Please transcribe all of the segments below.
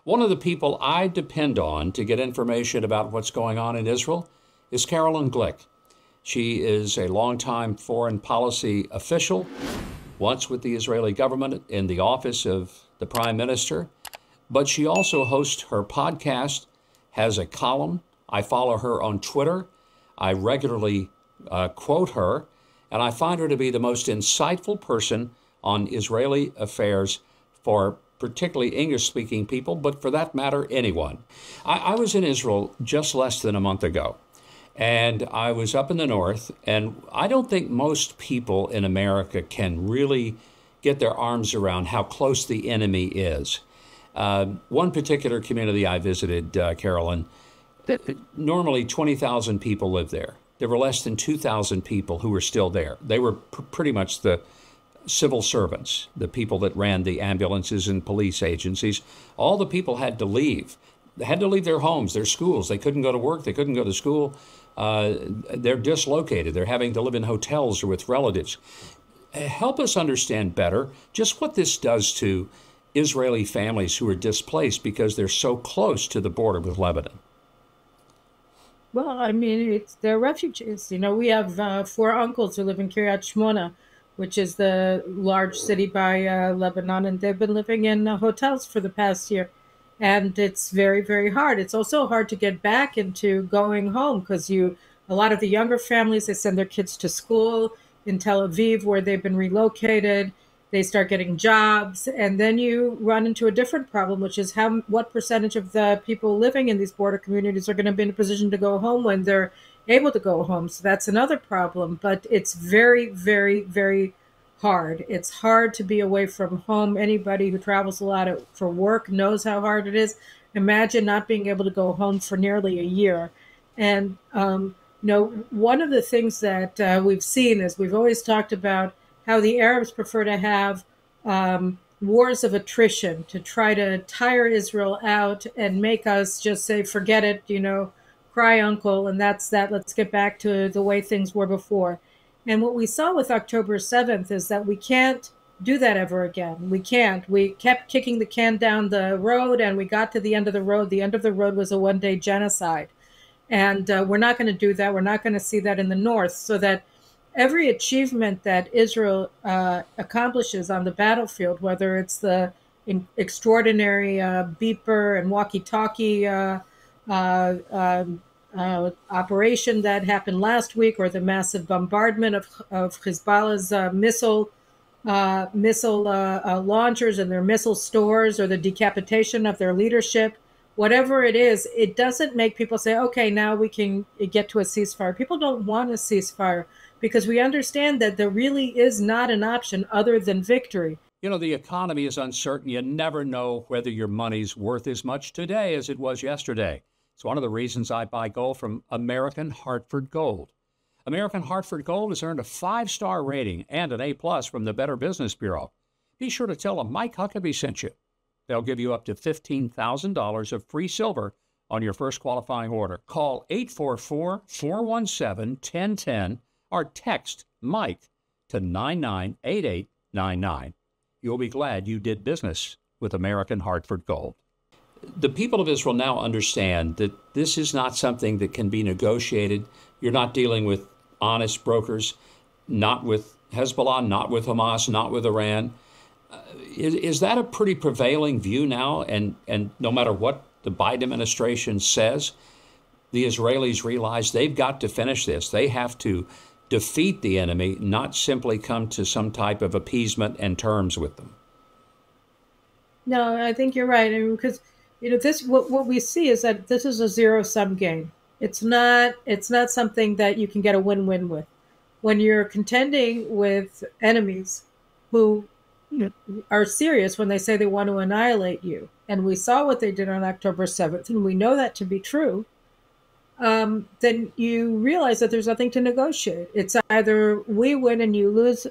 One of the people I depend on to get information about what's going on in Israel is Carolyn Glick. She is a longtime foreign policy official, once with the Israeli government in the office of the prime minister, but she also hosts her podcast, has a column. I follow her on Twitter. I regularly quote her, and I find her to be the most insightful person on Israeli affairs for particularly English-speaking people, but for that matter, anyone. I was in Israel just less than a month ago, and I was up in the north, and I don't think most people in America can really get their arms around how close the enemy is. One particular community I visited, Carolyn, normally 20,000 people live there. There were less than 2,000 people who were still there. They were pretty much the civil servants, the people that ran the ambulances and police agencies. All the people had to leave. They had to leave their homes, their schools. They couldn't go to work. They couldn't go to school. They're dislocated. They're having to live in hotels or with relatives. Help us understand better just what this does to Israeli families who are displaced because they're so close to the border with Lebanon. Well, I mean, they're refugees. You know, we have 4 uncles who live in Kiryat Shmona, which is the large city by Lebanon, and they've been living in hotels for the past year. And it's very, very hard. It's also hard to get back into going home because a lot of the younger families, they send their kids to school in Tel Aviv where they've been relocated. They start getting jobs, and then you run into a different problem, which is what percentage of the people living in these border communities are going to be in a position to go home when they're able to go home. So that's another problem, but it's very, very, very hard. It's hard to be away from home. Anybody who travels a lot for work knows how hard it is. Imagine not being able to go home for nearly a year. And, one of the things that we've seen is we've always talked about how the Arabs prefer to have wars of attrition to try to tire Israel out and make us just say, forget it, cry uncle, and that's that. Let's get back to the way things were before. And what we saw with October 7th is that we can't do that ever again. We can't. We kept kicking the can down the road, and we got to the end of the road. The end of the road was a one-day genocide. And we're not going to do that. We're not going to see that in the north. So that every achievement that Israel accomplishes on the battlefield, whether it's the extraordinary beeper and walkie-talkie operation that happened last week, or the massive bombardment of Hezbollah's missile launchers and their missile stores, or the decapitation of their leadership, whatever it is, it doesn't make people say, okay, now we can get to a ceasefire. People don't want a ceasefire because we understand that there really is not an option other than victory. The economy is uncertain. You never know whether your money's worth as much today as it was yesterday. It's one of the reasons I buy gold from American Hartford Gold. American Hartford Gold has earned a 5-star rating and an A+ from the Better Business Bureau. Be sure to tell them Mike Huckabee sent you. They'll give you up to $15,000 of free silver on your first qualifying order. Call 844-417-1010 or text Mike to 998899. You'll be glad you did business with American Hartford Gold. The people of Israel now understand that this is not something that can be negotiated. You're not dealing with honest brokers, not with Hezbollah, not with Hamas, not with Iran. Is that a pretty prevailing view now? And no matter what the Biden administration says, the Israelis realize they've got to finish this. They have to defeat the enemy, not simply come to some type of appeasement and terms with them. No, I think you're right. I mean, because what we see is that this is a zero-sum game. It's not something that you can get a win-win with. When you're contending with enemies who are serious when they say they want to annihilate you, and we saw what they did on October 7th, and we know that to be true, then you realize that there's nothing to negotiate. It's either we win and you lose,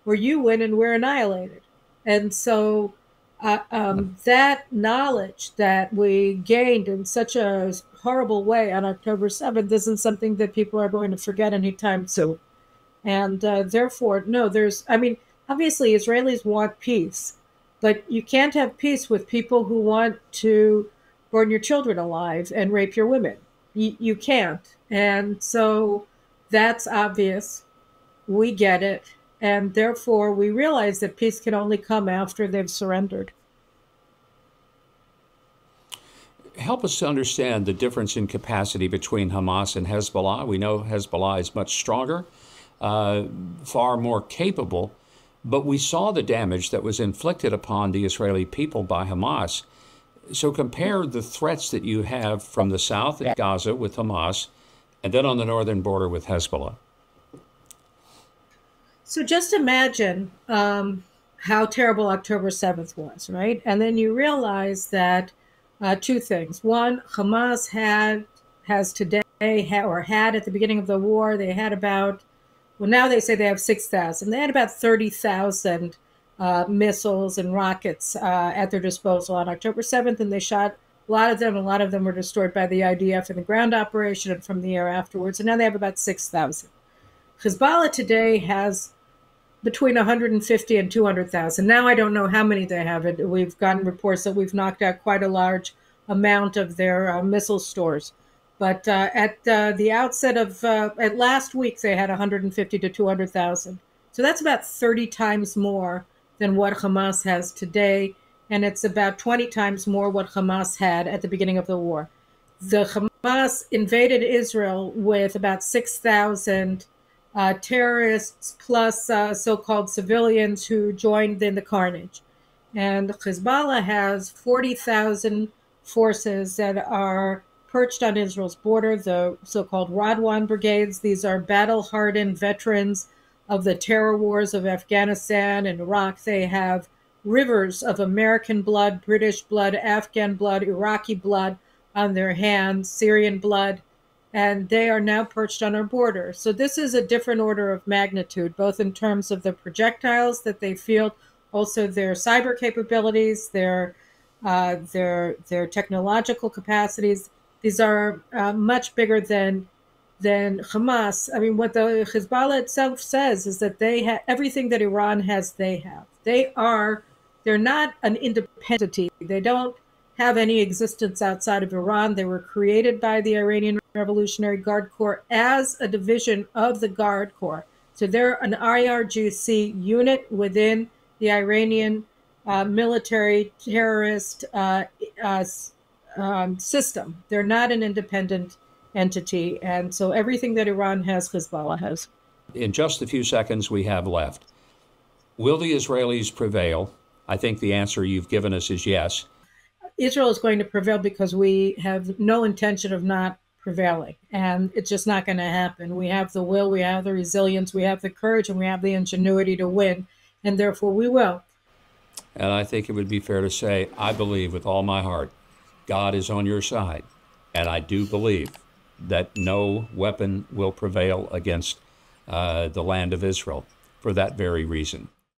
or you win and we're annihilated. And so that knowledge that we gained in such a horrible way on October 7th isn't something that people are going to forget anytime soon. And therefore, no, obviously Israelis want peace, But you can't have peace with people who want to burn your children alive and rape your women. You can't. And so that's obvious. We get it. And therefore, we realize that peace can only come after they've surrendered. Help us to understand the difference in capacity between Hamas and Hezbollah. We know Hezbollah is much stronger, far more capable, but we saw the damage that was inflicted upon the Israeli people by Hamas. So compare the threats that you have from the south at Gaza with Hamas, and then on the northern border with Hezbollah. So just imagine how terrible October 7th was, right? And then you realize that two things. One, Hamas has today, or had at the beginning of the war, they had about, well, now they say they have 6,000. They had about 30,000 missiles and rockets at their disposal on October 7th, and they shot a lot of them. A lot of them were destroyed by the IDF in the ground operation and from the air afterwards, and now they have about 6,000. Hezbollah today has between 150 and 200,000. Now I don't know how many they have. We've gotten reports that we've knocked out quite a large amount of their missile stores. But at the outset of at last week, they had 150 to 200,000. So that's about 30 times more than what Hamas has today, and it's about 20 times more what Hamas had at the beginning of the war. The Hamas invaded Israel with about 6,000 terrorists plus so-called civilians who joined in the carnage. And Hezbollah has 40,000 forces that are perched on Israel's border, the so-called Radwan brigades. These are battle-hardened veterans of the terror wars of Afghanistan and Iraq. They have rivers of American blood, British blood, Afghan blood, Iraqi blood on their hands, Syrian blood, and they are now perched on our border. So this is a different order of magnitude, both in terms of the projectiles that they field, also their cyber capabilities, their technological capacities. These are much bigger than Hamas. I mean, what the Hezbollah itself says is that they have everything that Iran has. They have. They're not an independent entity. They don't have any existence outside of Iran. They were created by the Iranian Revolutionary Guard Corps as a division of the Guard Corps. So they're an IRGC unit within the Iranian military terrorist system. They're not an independent entity. And so everything that Iran has, Hezbollah has. In just the few seconds we have left, will the Israelis prevail? I think the answer you've given us is yes. Israel is going to prevail because we have no intention of not prevailing. And it's just not going to happen. We have the will, we have the resilience, we have the courage, and we have the ingenuity to win. And therefore we will. And I think it would be fair to say, I believe with all my heart, God is on your side. And I do believe that no weapon will prevail against the land of Israel for that very reason.